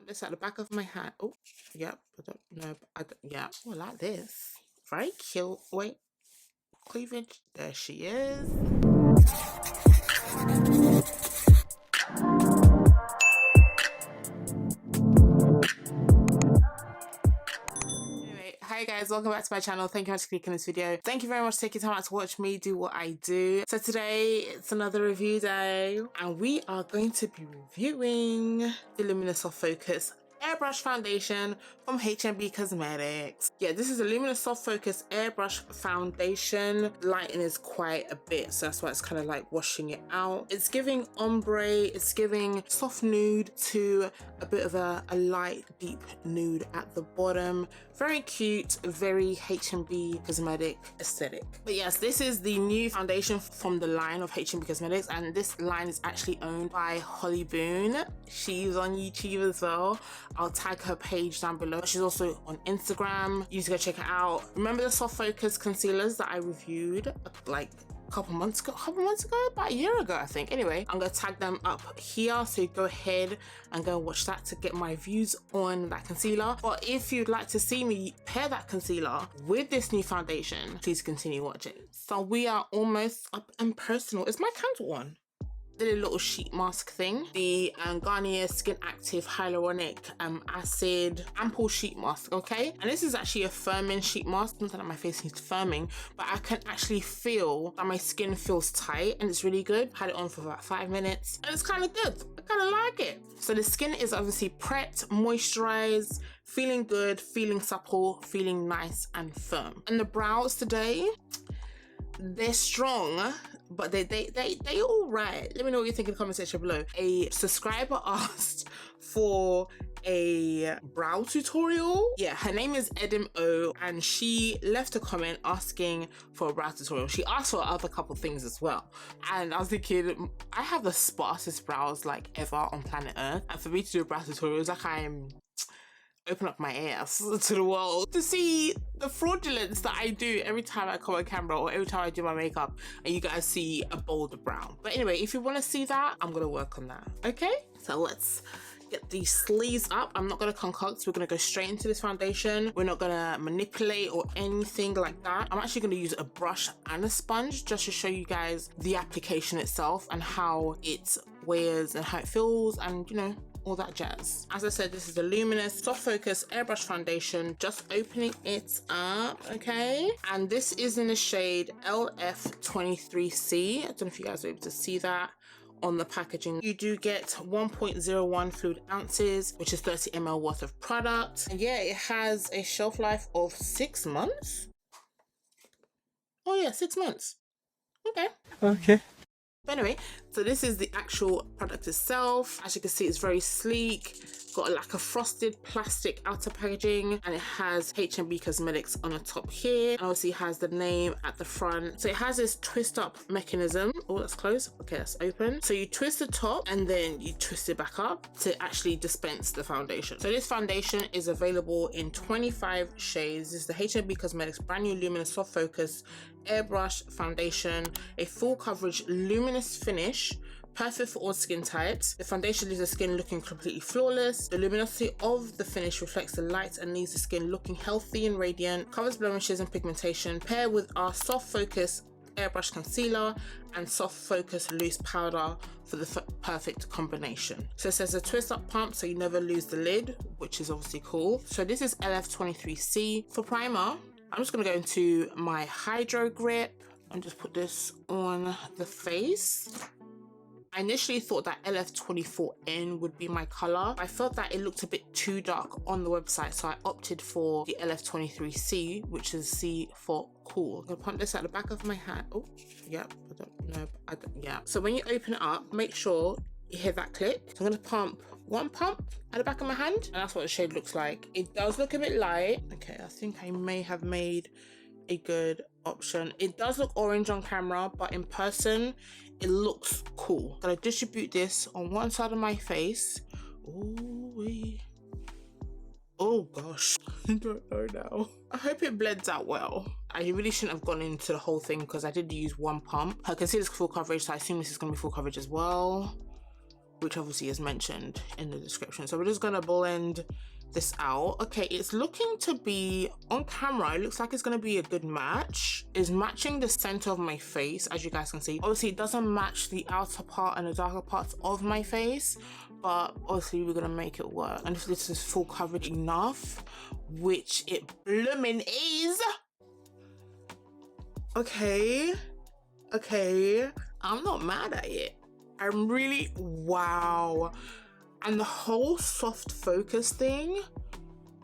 This at the back of my hand. Oh, yep. I don't know. Yeah. Oh, I like this. Very cute. Wait. Cleavage. There she is. Hi guys, welcome back to my channel. Thank you very much for clicking this video. Thank you very much for taking time out to watch me do what I do. So today it's another review day and we are going to be reviewing the LUMINOUS Soft Focus Airbrush Foundation from HB Cosmetics. Yeah, this is a LUMINOUS Soft Focus Airbrush Foundation. Lighting is quite a bit, so that's why it's kind of like washing it out. It's giving ombre, it's giving soft nude to a bit of a light deep nude at the bottom. Very cute, very HB Cosmetic aesthetic. But yes, this is the new foundation from the line of HB Cosmetics, and this line is actually owned by Holly Boone. She's on YouTube as well. I'll tag her page down below. She's also on Instagram. You need to go check her out. Remember the soft focus concealers that I reviewed like a couple months ago, about a year ago, I think. Anyway, I'm gonna tag them up here, so go ahead and go watch that to get my views on that concealer. But if you'd like to see me pair that concealer with this new foundation, please continue watching. So we are almost up and personal. Is my candle on? The little sheet mask thing, the Garnier Skin Active Hyaluronic Acid Ample Sheet Mask, okay? And this is actually a firming sheet mask. Not that my face needs firming, but I can actually feel that my skin feels tight and it's really good. Had it on for about 5 minutes and it's kind of good. I kind of like it. So the skin is obviously prepped, moisturized, feeling good, feeling supple, feeling nice and firm. And the brows today, they're strong, but they all right. Let me know what you think in the comment section below. A subscriber asked for a brow tutorial. Yeah, her name is Edim O, and she left a comment asking for a brow tutorial. She asked for other couple things as well, and I was thinking, I have the sparsest brows like ever on planet Earth, and for me to do a brow tutorial is like I'm open up my ass to the world to see the fraudulence that I do every time I come on camera or every time I do my makeup and you guys see a bolder brown. But anyway, if you want to see that, I'm gonna work on that. Okay, so let's get these sleeves up. I'm not gonna concoct, we're gonna go straight into this foundation. We're not gonna manipulate or anything like that. I'm actually gonna use a brush and a sponge just to show you guys the application itself and how it wears and how it feels, and you know, all that jazz. As I said, this is the LUMINOUS Soft Focus Airbrush Foundation. Just opening it up, okay? And this is in the shade LF23C. I don't know if you guys are able to see that on the packaging. You do get 1.01 fluid ounces, which is 30 ml worth of product. And yeah, it has a shelf life of 6 months. Oh yeah, 6 months. Okay. Okay. But anyway, so this is the actual product itself. As you can see, it's very sleek. Got like a frosted plastic outer packaging, and it has HB Cosmetics on the top here, and obviously it has the name at the front. So it has this twist up mechanism. Oh, that's closed. Okay, that's open. So you twist the top and then you twist it back up to actually dispense the foundation. So this foundation is available in 25 shades. This is the HB Cosmetics brand new LUMINOUS Soft Focus Airbrush Foundation, a full coverage luminous finish, perfect for all skin types. The foundation leaves the skin looking completely flawless. The luminosity of the finish reflects the light and leaves the skin looking healthy and radiant, covers blemishes and pigmentation. Pair with our Soft Focus Airbrush Concealer and Soft Focus Loose Powder for the perfect combination. So it says a twist up pump so you never lose the lid, which is obviously cool. So this is LF23C. For primer, I'm just gonna go into my Hydro Grip and just put this on the face. I initially thought that LF24N would be my color. I felt that it looked a bit too dark on the website, so I opted for the LF23C, which is C for cool. I'm gonna pump this at the back of my hand. Oh, yep, I don't know. Yeah. So when you open it up, make sure you hear that click. So I'm gonna pump one pump at the back of my hand, and that's what the shade looks like. It does look a bit light. Okay, I think I may have made a good option. It does look orange on camera, but in person it looks cool. I'm gonna distribute this on one side of my face. Ooh-wee. Oh gosh, I don't know now. I hope it blends out well. I really shouldn't have gone into the whole thing because I did use one pump. Her concealer's full coverage, so I assume this is gonna be full coverage as well. which obviously is mentioned in the description. So we're just gonna blend this out. Okay, it's looking to be, on camera, it looks like it's gonna be a good match. It's matching the center of my face, as you guys can see. Obviously, it doesn't match the outer part and the darker parts of my face, but obviously we're gonna make it work. And if this is full coverage enough, which it bloomin' is. Okay, I'm not mad at it. I'm really, wow. And the whole soft focus thing,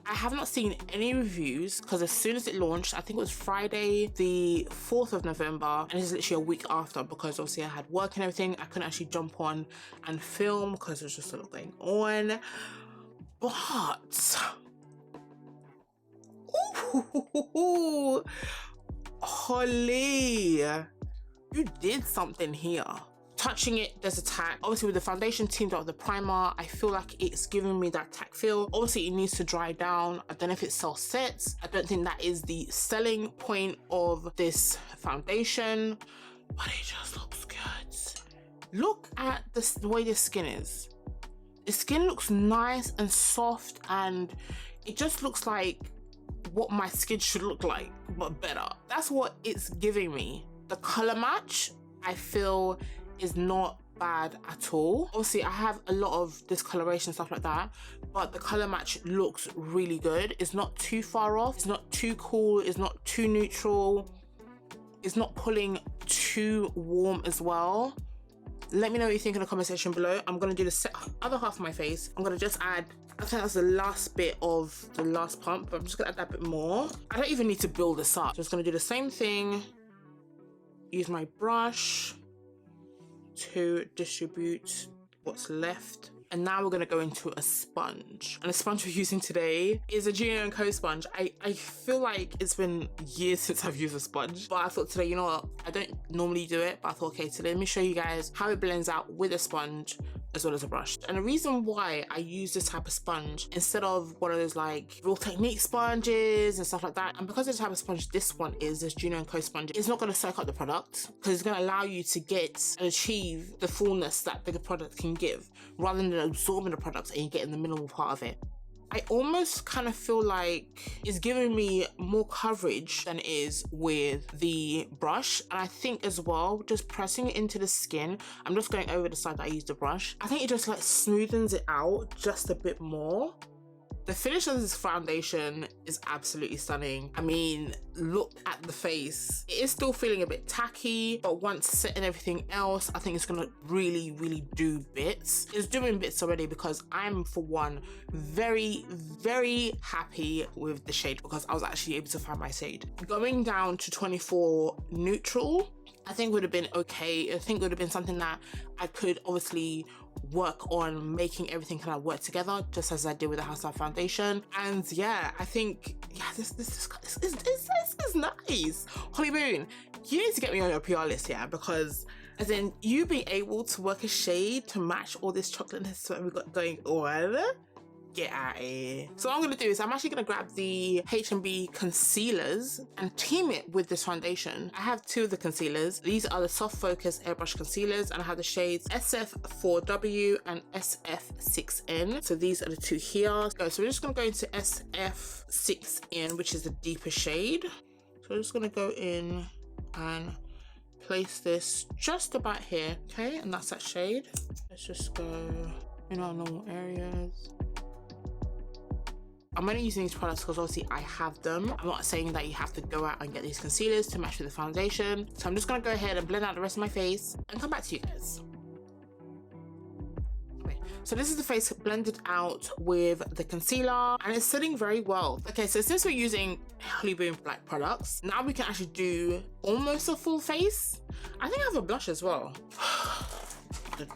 I have not seen any reviews, because as soon as it launched, I think it was Friday the 4th of November, and it's literally a week after, because obviously I had work and everything. I couldn't actually jump on and film because there's just a lot going on. But ooh, Holly, you did something here. Touching it, there's a tack. Obviously with the foundation teamed up with the primer, I feel like it's giving me that tack feel. Obviously it needs to dry down. I don't know if it self sets. I don't think that is the selling point of this foundation, but it just looks good. Look at the way the skin is. The skin looks nice and soft, and it just looks like what my skin should look like, but better. That's what it's giving me. The color match, I feel, is not bad at all. Obviously I have a lot of discoloration, stuff like that, but the color match looks really good. It's not too far off, it's not too cool, it's not too neutral, it's not pulling too warm as well. Let me know what you think in the comment section below. I'm gonna do the other half of my face. I'm gonna just add, I think that's the last bit of the last pump, but I'm just gonna add that bit more. I don't even need to build this up. Just gonna do the same thing, use my brush to distribute what's left. And now we're gonna go into a sponge. And the sponge we're using today is a Vino & Co sponge. I feel like it's been years since I've used a sponge, but I thought today, you know what? I don't normally do it, but I thought, okay, today let me show you guys how it blends out with a sponge as well as a brush. And the reason why I use this type of sponge instead of one of those like Real Technique sponges and stuff like that, and because of the type of sponge this one is, this Vino & Co sponge, it's not going to soak up the product, because it's going to allow you to get and achieve the fullness that the product can give, rather than absorbing the product and you get in the minimal part of it. I almost kind of feel like it's giving me more coverage than it is with the brush. And I think as well, just pressing it into the skin, I'm just going over the side that I used the brush, I think it just like smoothens it out just a bit more. The finish of this foundation is absolutely stunning. I mean, look at the face. It is still feeling a bit tacky, but once setting everything else, I think it's gonna really, really do bits. It's doing bits already, because I'm, for one, very, very happy with the shade, because I was actually able to find my shade. Going down to 24 neutral, I think would have been okay. I think it would have been something that I could obviously work on, making everything kind of work together, just as I did with the House foundation. And yeah, I think, yeah, this is nice. Holly Boon, you need to get me on your PR list, yeah, because as in you being able to work a shade to match all this chocolateness that we got going on. Get out of here. So what I'm gonna do is I'm actually gonna grab the H&B concealers and team it with this foundation. I have two of the concealers. These are the Soft Focus Airbrush concealers, and I have the shades SF4W and SF6N. So these are the two here. So we're just gonna go into SF6N, which is the deeper shade. So we're just gonna go in and place this just about here, okay? And that's that shade. Let's just go in our normal areas. I'm only using these products because obviously I have them. I'm not saying that you have to go out and get these concealers to match with the foundation. So I'm just gonna go ahead and blend out the rest of my face and come back to you guys. Okay, so this is the face blended out with the concealer, and it's sitting very well. Okay, so since we're using Holly Boon Black products, now we can actually do almost a full face. I think I have a blush as well. The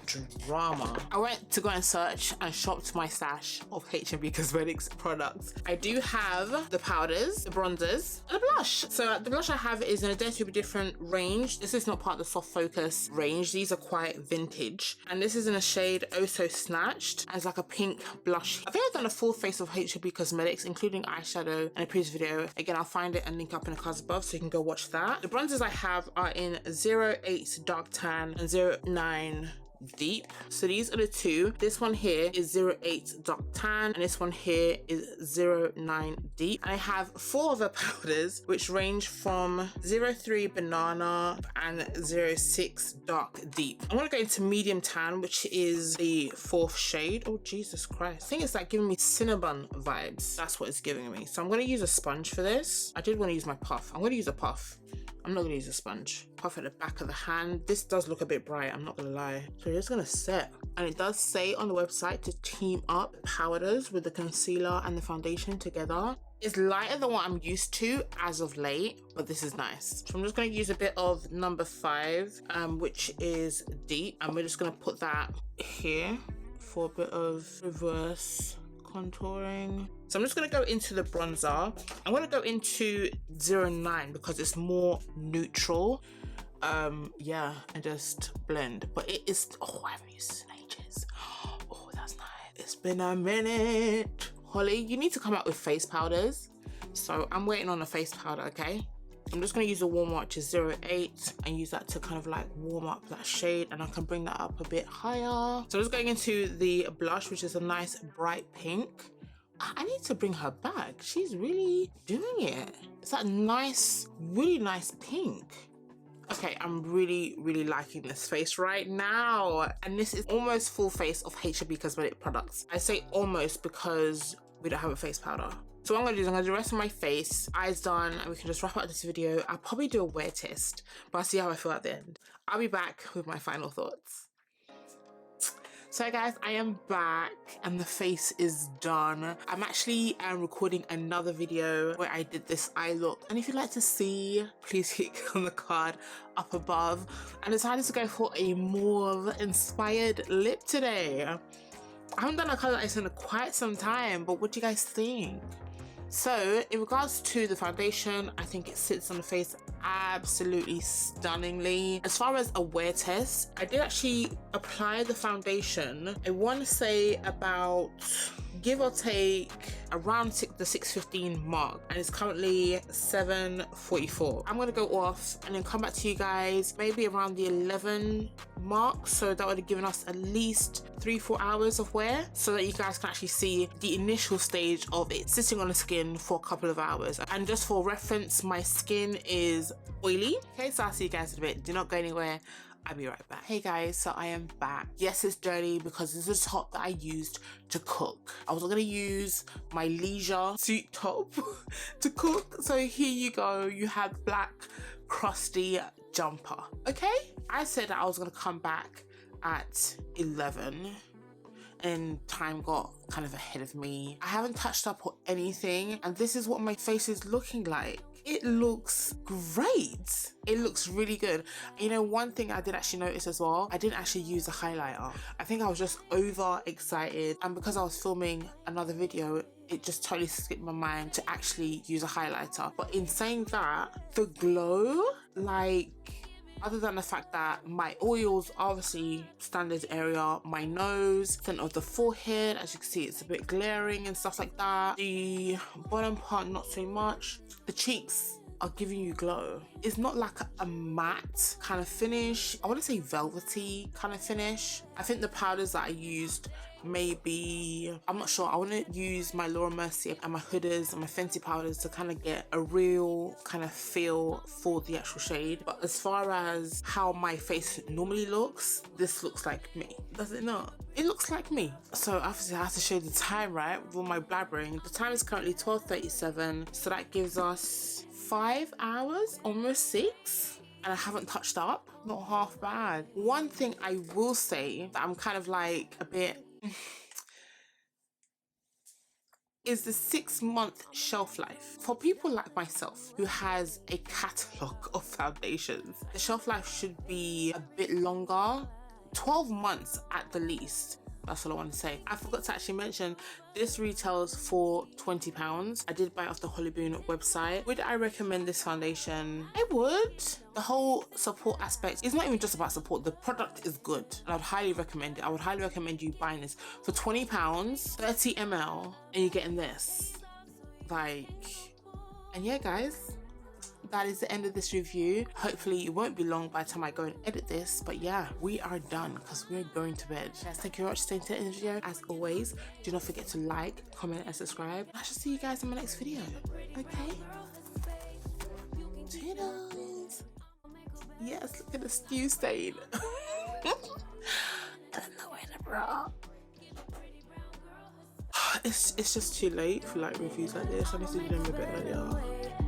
drama. I went to go and search and shopped my stash of H&B Cosmetics products. I do have the powders, the bronzers, and the blush. So the blush I have is in a Dare to Be Different range. This is not part of the Soft Focus range. These are quite vintage. And this is in a shade Oh So Snatched, and it's like a pink blush. I think I've done a full face of H&B Cosmetics, including eyeshadow, in a previous video. Again, I'll find it and link up in the cards above so you can go watch that. The bronzers I have are in 08 Dark Tan and 09 deep. So these are the two. This one here is 08 dark tan, and this one here is 09 deep. I have 4 other powders which range from 03 banana and 06 dark deep. I'm gonna go into medium tan, which is the 4th shade. Oh Jesus Christ, I think it's like giving me cinnamon vibes. That's what it's giving me. So I'm gonna use a sponge for this. I did want to use my puff. I'm gonna use a puff. I'm not gonna use a sponge. Puff at the back of the hand. This does look a bit bright, I'm not gonna lie. So you're just gonna set. And it does say on the website to team up powders with the concealer and the foundation together. It's lighter than what I'm used to as of late, but this is nice. So I'm just gonna use a bit of number 5, which is deep. And we're just gonna put that here for a bit of reverse contouring. So I'm just going to go into the bronzer. I'm going to go into 09 because it's more neutral. Yeah, and just blend. But it is, oh, I haven't used this in ages. Oh, that's nice. It's been a minute. Holly, you need to come out with face powders. So I'm waiting on a face powder, okay? I'm just going to use a warm which is 08 and use that to kind of like warm up that shade, and I can bring that up a bit higher. So I'm just going into the blush, which is a nice bright pink. I need to bring her back. She's really doing it. It's that nice, really nice pink. Okay, I'm really liking this face right now. And this is almost full face of H&B cosmetic products. I say almost because we don't have a face powder. So what I'm gonna do is I'm gonna do the rest of my face, eyes done, and we can just wrap up this video. I'll probably do a wear test, but I'll see how I feel at the end. I'll be back with my final thoughts. So guys, I am back and the face is done. I'm actually recording another video where I did this eye look. And if you'd like to see, please click on the card up above. I decided to go for a mauve inspired lip today. I haven't done a color like this in quite some time, but what do you guys think? So in regards to the foundation, I think it sits on the face absolutely stunningly. As far as a wear test, I did actually apply the foundation. I want to say about, give or take, around the 6:15 mark, and it's currently 7:44. I'm gonna go off and then come back to you guys maybe around the 11 mark, so that would have given us at least 3-4 hours of wear, so that you guys can actually see the initial stage of it sitting on the skin for a couple of hours. And just for reference, my skin is oily. Okay, so I'll see you guys in a bit. Do not go anywhere. I'll be right back. Hey guys, so I am back. Yes, it's dirty because this is a top that I used to cook. I was gonna use my leisure suit top to cook. So here you go. You have black crusty jumper. Okay, I said that I was gonna come back at 11 and time got kind of ahead of me. I haven't touched up or anything, and this is what my face is looking like. It looks great. It looks really good. You know, one thing I did actually notice as well, I didn't actually use a highlighter. I think I was just over excited, and because I was filming another video, it just totally skipped my mind to actually use a highlighter. But in saying that, the glow, like, other than the fact that my oils, obviously standard area, my nose, center of the forehead, as you can see, it's a bit glaring and stuff like that. The bottom part, not so much. The cheeks are giving you glow. It's not like a matte kind of finish. I want to say velvety kind of finish. I think the powders that I used, maybe, I'm not sure. I want to use my Laura Mercier and my Hudas and my Fenty powders to kind of get a real kind of feel for the actual shade. But as far as how my face normally looks, this looks like me. Does it not? It looks like me. So obviously I have to show the time, right? With all my blabbering. The time is currently 12:37. So that gives us 5 hours, almost 6. And I haven't touched up. Not half bad. One thing I will say that I'm kind of like a bit is the 6-month shelf life. For people like myself who has a catalogue of foundations, the shelf life should be a bit longer, 12 months at the least. That's all I want to say. I forgot to actually mention, this retails for £20. I did buy it off the Hollyboon website. Would I recommend this foundation? I would. The whole support aspect is not even just about support. The product is good and I would highly recommend it. I would highly recommend you buying this for £20, 30 ml, and you're getting this. Like, and yeah guys, that is the end of this review. Hopefully it won't be long by the time I go and edit this, but yeah, we are done because we're going to bed. Guys, thank you very much for staying to the end of the video. As always, do not forget to like, comment and subscribe. I shall see you guys in my next video. Okay, toodles. Yes, look at the stew stain. And the way the bra. It's just too late for like reviews like this. I need to do them a bit earlier.